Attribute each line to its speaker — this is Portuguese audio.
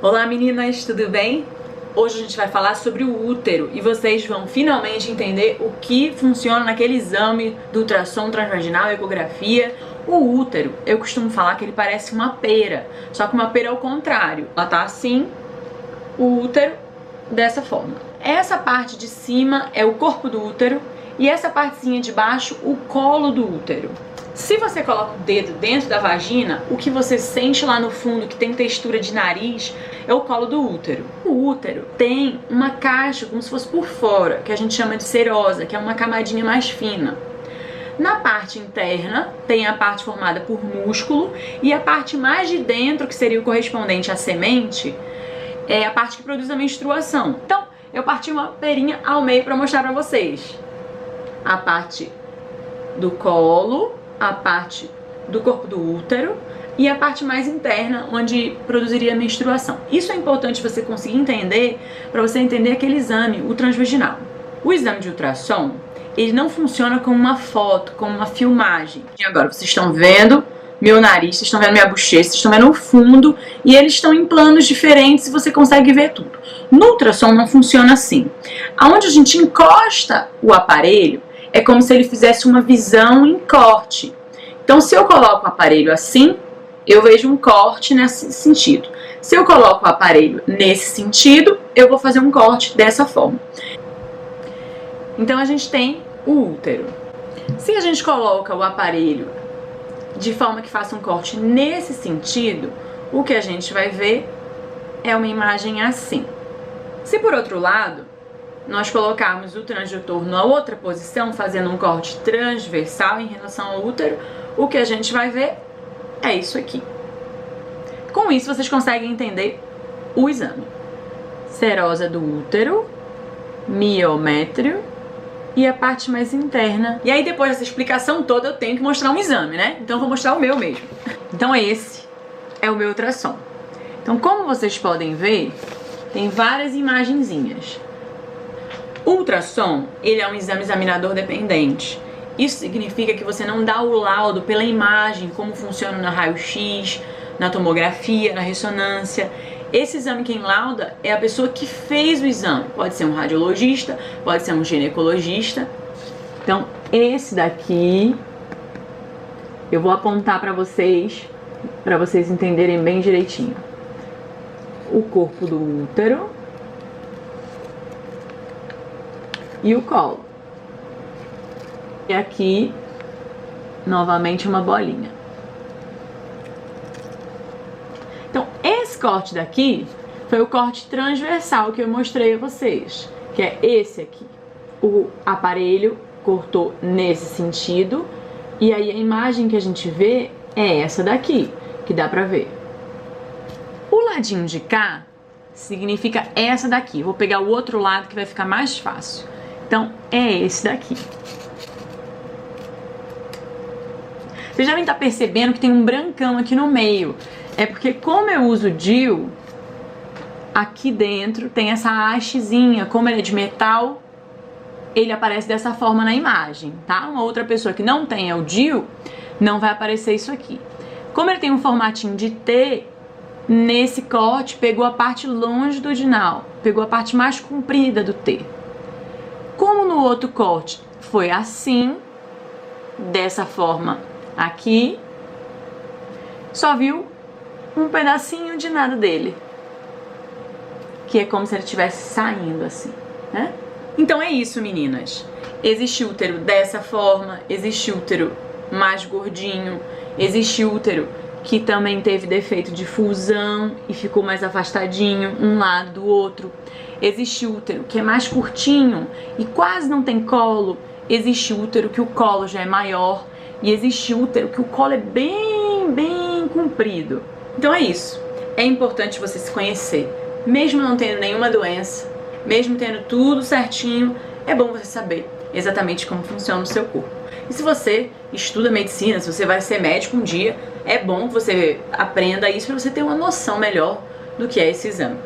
Speaker 1: Olá meninas, tudo bem? Hoje a gente vai falar sobre o útero e vocês vão finalmente entender o que funciona naquele exame do ultrassom transvaginal, ecografia. O útero, eu costumo falar que ele parece uma pera, só que uma pera ao contrário. Ela tá assim, o útero dessa forma. Essa parte de cima é o corpo do útero e essa partezinha de baixo, o colo do útero. Se você coloca o dedo dentro da vagina, o que você sente lá no fundo, que tem textura de nariz, é o colo do útero. O útero tem uma caixa, como se fosse por fora, que a gente chama de serosa, que é uma camadinha mais fina. Na parte interna, tem a parte formada por músculo, e a parte mais de dentro, que seria o correspondente à semente, é a parte que produz a menstruação. Então, eu parti uma perinha ao meio para mostrar para vocês. A parte do colo, a parte do corpo do útero e a parte mais interna, onde produziria a menstruação. Isso é importante você conseguir entender, para você entender aquele exame, o transvaginal. O exame de ultrassom, ele não funciona como uma foto, como uma filmagem. E agora, vocês estão vendo meu nariz, vocês estão vendo minha bochecha, vocês estão vendo o fundo, e eles estão em planos diferentes e você consegue ver tudo. No ultrassom não funciona assim. Aonde a gente encosta o aparelho, é como se ele fizesse uma visão em corte. Então, se eu coloco o aparelho assim, eu vejo um corte nesse sentido. Se eu coloco o aparelho nesse sentido, eu vou fazer um corte dessa forma. Então, a gente tem o útero. Se a gente coloca o aparelho de forma que faça um corte nesse sentido, o que a gente vai ver é uma imagem assim. Se por outro lado, nós colocarmos o transdutor na outra posição, fazendo um corte transversal em relação ao útero, o que a gente vai ver é isso aqui. Com isso, vocês conseguem entender o exame. Serosa do útero, miométrio e a parte mais interna. E aí, depois dessa explicação toda, eu tenho que mostrar um exame, né? Então, eu vou mostrar o meu mesmo. Então, esse é o meu ultrassom. Então, como vocês podem ver, tem várias imagenzinhas. O ultrassom, ele é um exame examinador dependente. Isso significa que você não dá o laudo pela imagem, como funciona na raio-x, na tomografia, na ressonância. Esse exame quem lauda é a pessoa que fez o exame. Pode ser um radiologista, pode ser um ginecologista. Então, esse daqui, eu vou apontar para vocês entenderem bem direitinho. O corpo do útero e o colo. E aqui, novamente, uma bolinha. Então, esse corte daqui foi o corte transversal que eu mostrei a vocês, que é esse aqui. O aparelho cortou nesse sentido, e aí a imagem que a gente vê é essa daqui, que dá pra ver. O ladinho de cá significa essa daqui. Vou pegar o outro lado que vai ficar mais fácil. Então, é esse daqui. Vocês devem estar percebendo que tem um brancão aqui no meio. É porque, como eu uso DIU, aqui dentro tem essa hastezinha. Como ele é de metal, ele aparece dessa forma na imagem, tá? Uma outra pessoa que não tenha o DIU, não vai aparecer isso aqui. Como ele tem um formatinho de T, nesse corte pegou a parte longitudinal, pegou a parte mais comprida do T. Como no outro corte foi assim, dessa forma aqui, só viu um pedacinho de nada dele, que é como se ele estivesse saindo assim, né? Então é isso, meninas. Existe útero dessa forma, existe útero mais gordinho, existe útero que também teve defeito de fusão e ficou mais afastadinho um lado do outro. Existe útero que é mais curtinho e quase não tem colo. Existe útero que o colo já é maior. E existe útero que o colo é bem comprido. Então é isso. É importante você se conhecer. Mesmo não tendo nenhuma doença, mesmo tendo tudo certinho, é bom você saber exatamente como funciona o seu corpo. E se você estuda medicina, se você vai ser médico um dia, é bom que você aprenda isso para você ter uma noção melhor do que é esse exame.